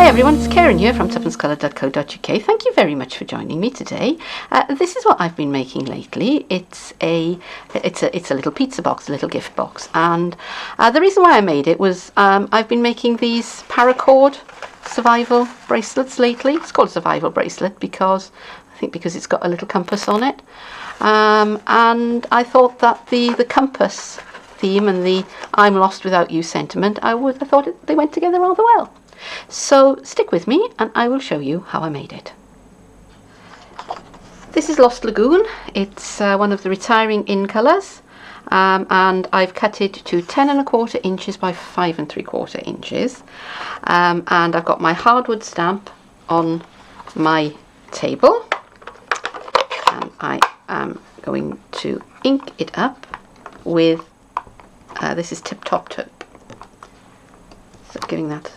Hi everyone, it's Keren here from tuppencecoloured.co.uk. Thank you very much for joining me today. This is what I've been making lately. It's a little pizza box, a little gift box, and the reason why I made it was I've been making these paracord survival bracelets lately. It's called survival bracelet because it's got a little compass on it, and I thought that the compass theme and the I'm lost without you sentiment, I thought they went together rather well. So stick with me and I will show you how I made it. This is Lost Lagoon. It's one of the retiring in colours, and I've cut it to 10¼ inches by 5¾ inches, and I've got my hardwood stamp on my table, and I am going to ink it up with this is Tip Top Taupe, so giving that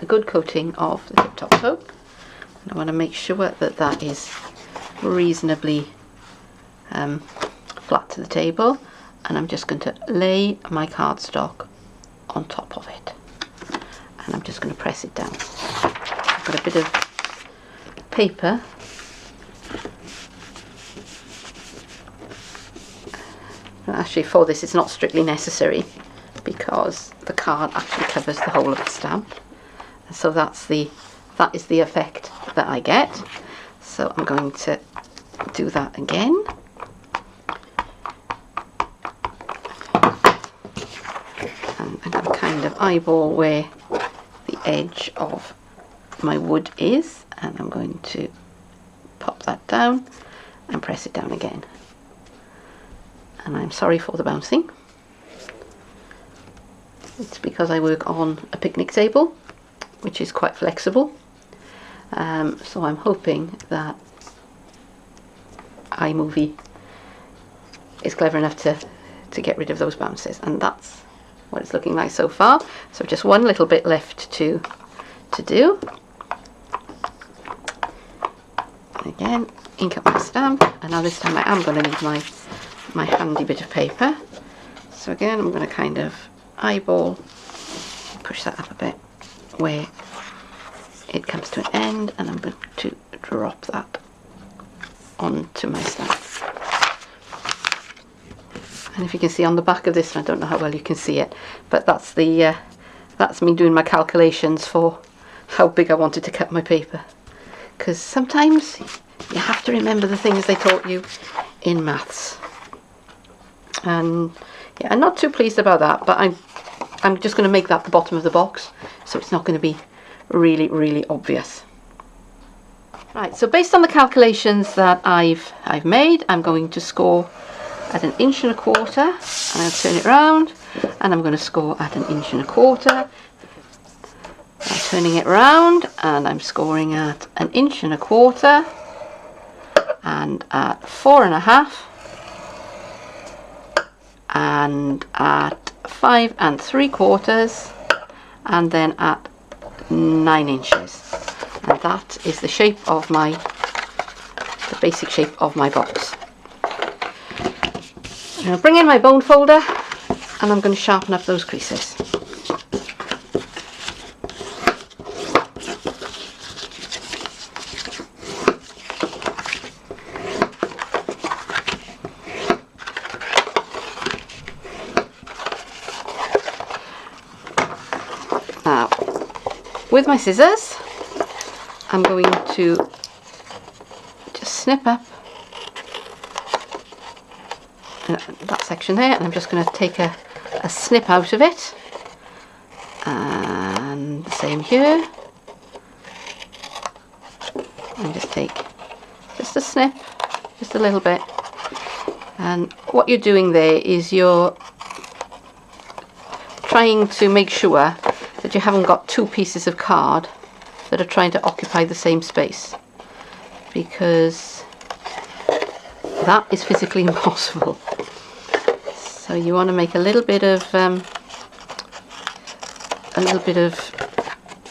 a good coating of the Tip Top Taupe, and I want to make sure that that is reasonably flat to the table, and I'm just going to lay my cardstock on top of it, and I'm just going to press it down. I've got a bit of paper actually for this. It's not strictly necessary because the card actually covers the whole of the stamp. So that is the effect that I get. So I'm going to do that again. And I'm going to kind of eyeball where the edge of my wood is, and I'm going to pop that down and press it down again. And I'm sorry for the bouncing. It's because I work on a picnic table, which is quite flexible, so I'm hoping that iMovie is clever enough to get rid of those bounces, and that's what it's looking like so far. So just one little bit left to do. Again, ink up my stamp, and now this time I am going to need my handy bit of paper. So again, I'm going to kind of eyeball, push that up a bit where it comes to an end, and I'm going to drop that onto my stamp. And if you can see on the back of this, I don't know how well you can see it, but that's me doing my calculations for how big I wanted to cut my paper, because sometimes you have to remember the things they taught you in maths. And yeah, I'm not too pleased about that, but I'm just going to make that the bottom of the box, so it's not going to be really obvious. Right, so based on the calculations that I've made, I'm going to score at 1¼ inch, and I'll turn it around, and I'm going to score at 1¼ inch. I'm turning it around, and I'm scoring at 1¼ inch, and at 4½, and at 5¾ and then at 9 inches, and that is the shape of the basic shape of my box. I'll bring in my bone folder, and I'm going to sharpen up those creases. Now, with my scissors, I'm going to just snip up that section there, and I'm just going to take a snip out of it, and the same here, and just take just a snip, just a little bit. And what you're doing there is you're trying to make sure that you haven't got two pieces of card that are trying to occupy the same space, because that is physically impossible. So you want to make a little bit of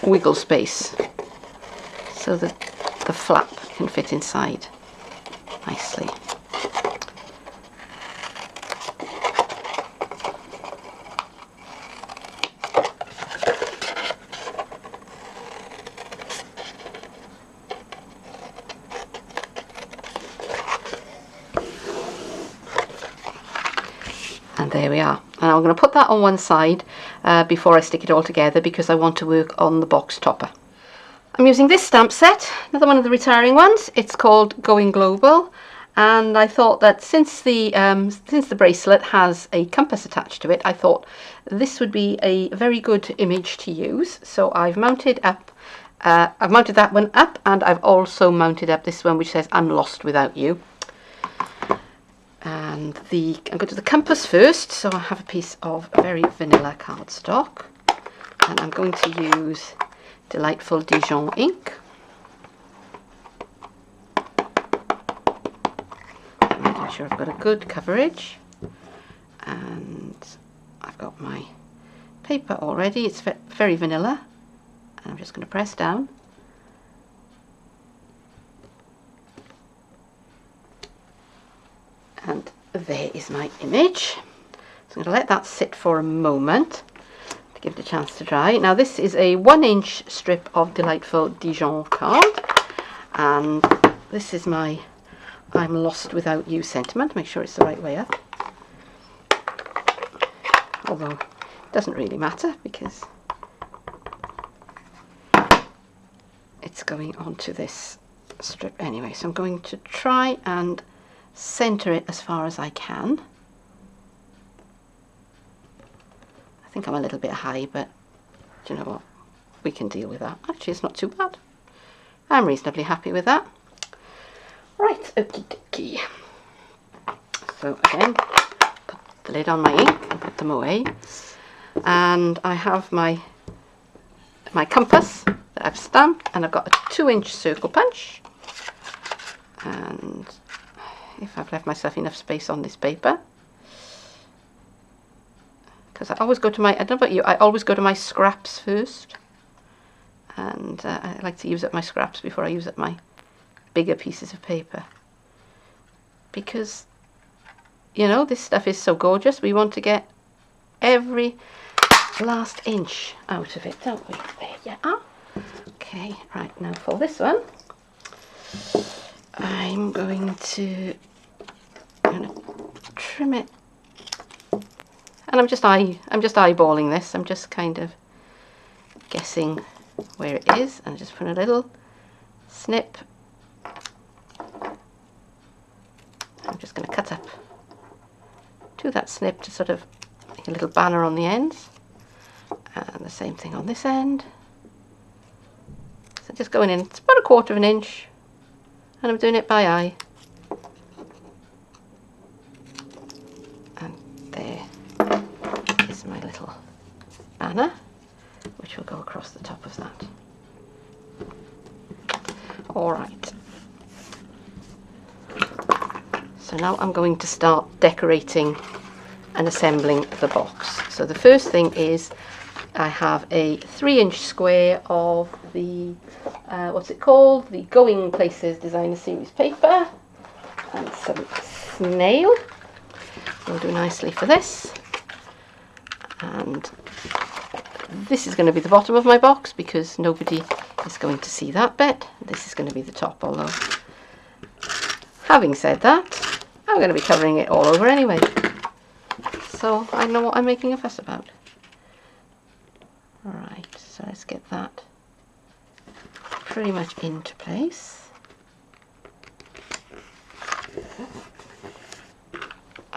wiggle space so that the flap can fit inside nicely. there we are. And I'm going to put that on one side before I stick it all together, because I want to work on the box topper. I'm using this stamp set, another one of the retiring ones. It's called Going Global, and I thought that since the bracelet has a compass attached to it, I thought this would be a very good image to use. So I've mounted up, I've mounted that one up, and I've also mounted up this one which says "I'm lost without you." And I'm going to the compass first, so I have a piece of very vanilla cardstock, and I'm going to use Delightful Dijon ink. Making sure I've got a good coverage, and I've got my paper already. It's very vanilla, and I'm just going to press down. And there is my image. So I'm going to let that sit for a moment to give it a chance to dry. Now this is a 1-inch strip of Delightful Dijon card, and this is my "I'm lost without you" sentiment. Make sure it's the right way up. Although it doesn't really matter because it's going onto this strip anyway. So I'm going to try and center it as far as I can. I think I'm a little bit high, but do you know what? We can deal with that. Actually, it's not too bad. I'm reasonably happy with that. Right, okie dokie. So again, put the lid on my ink and put them away. And I have my compass that I've stamped, and I've got a 2-inch circle punch. And if I've left myself enough space on this paper, because I always go to my, I don't know about you, I always go to my scraps first, and I like to use up my scraps before I use up my bigger pieces of paper, because you know, this stuff is so gorgeous. We want to get every last inch out of it, don't we? There you are. Okay, right, now for this one I'm going to trim it, and I'm just eyeballing this. I'm just kind of guessing where it is, and just put a little snip. I'm just going to cut up to that snip to sort of make a little banner on the ends, and the same thing on this end. So just going in, it's about 1/4 of an inch, and I'm doing it by eye. And there is my little banner, which will go across the top of that. Alright. So now I'm going to start decorating and assembling the box. So the first thing is I have a 3-inch square of the, what's it called? The Going Places Designer Series paper, and some snail. Will do nicely for this. And this is going to be the bottom of my box because nobody is going to see that bit. This is going to be the top, although having said that, I'm going to be covering it all over anyway. So I know what I'm making a fuss about. Alright, so let's get that pretty much into place.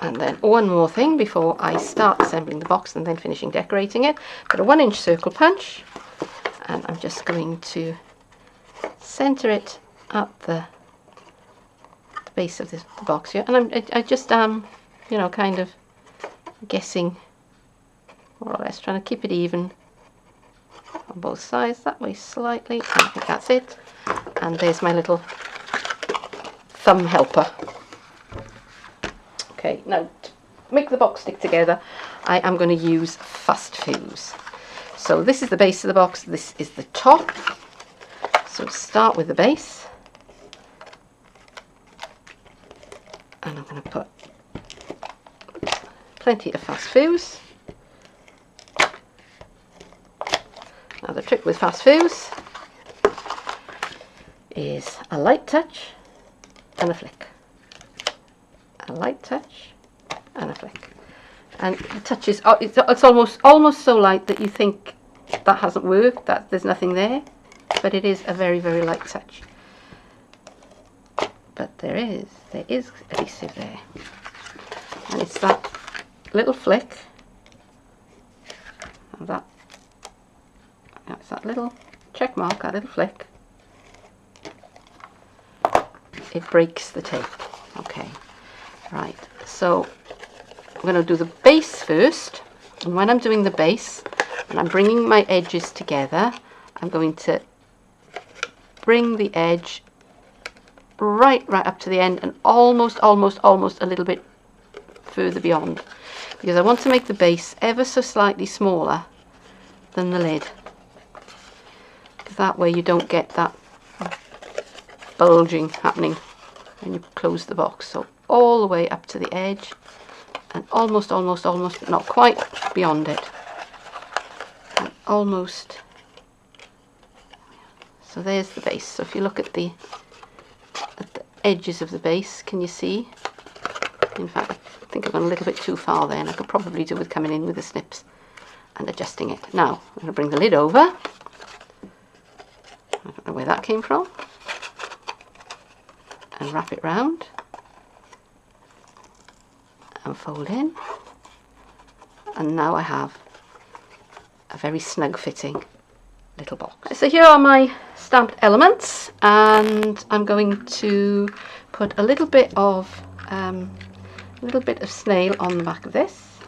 And then one more thing before I start assembling the box and then finishing decorating it. Got a 1-inch circle punch, and I'm just going to center it up the base of the box here. And I just you know, kind of guessing, more or less trying to keep it even on both sides, that way slightly, and I think that's it. And there's my little thumb helper. Okay, now to make the box stick together, I am going to use Fast Fuse. So this is the base of the box, this is the top. So start with the base, and I'm going to put plenty of Fast Fuse. Now the trick with Fast Fuse is a light touch and a flick. A light touch and a flick. And the touches, it's almost so light that you think that hasn't worked, that there's nothing there, but it is a very, very light touch. But there is adhesive there, and it's that little flick, and it's that little check mark, that little flick. It breaks the tape. Okay, right, so I'm going to do the base first, and when I'm doing the base and I'm bringing my edges together, I'm going to bring the edge right up to the end, and almost a little bit further beyond, because I want to make the base ever so slightly smaller than the lid, because that way you don't get that bulging happening when you close the box. So all the way up to the edge, and almost, but not quite beyond it, and almost. So there's the base. So if you look at the edges of the base, can you see? In fact, I think I've gone a little bit too far there, and I could probably do with coming in with the snips and adjusting it. Now I'm going to bring the lid over. I don't know where that came from, and wrap it round and fold in, and now I have a very snug fitting little box. So here are my stamped elements, and I'm going to put a little bit of snail on the back of this,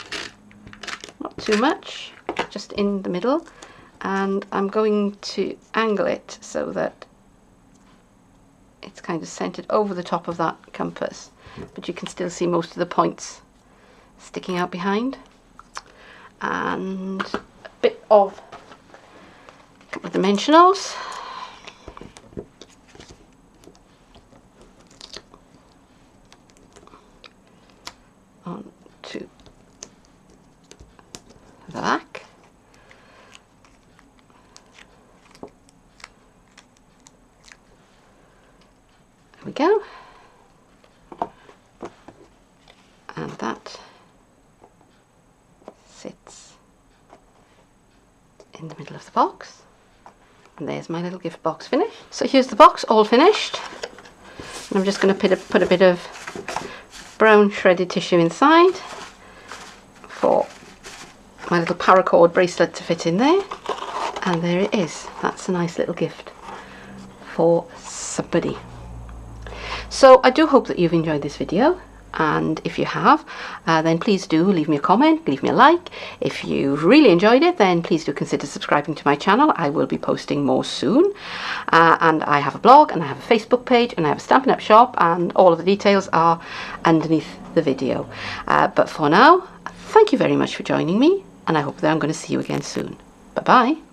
not too much, just in the middle, and I'm going to angle it so that it's kind of centered over the top of that compass, but you can still see most of the points sticking out behind, and a bit of a couple of dimensionals. Onto the back. There we go. And that sits in the middle of the box. And there's my little gift box finished. So here's the box all finished. And I'm just going to put a bit of brown shredded tissue inside for my little paracord bracelet to fit in there. And there it is. That's a nice little gift for somebody. So I do hope that you've enjoyed this video, and if you have, then please do leave me a comment, leave me a like. If you really enjoyed it, then please do consider subscribing to my channel. I will be posting more soon, and I have a blog, and I have a Facebook page, and I have a Stampin' Up shop, and all of the details are underneath the video. But for now, thank you very much for joining me, and I hope that I'm going to see you again soon. Bye bye.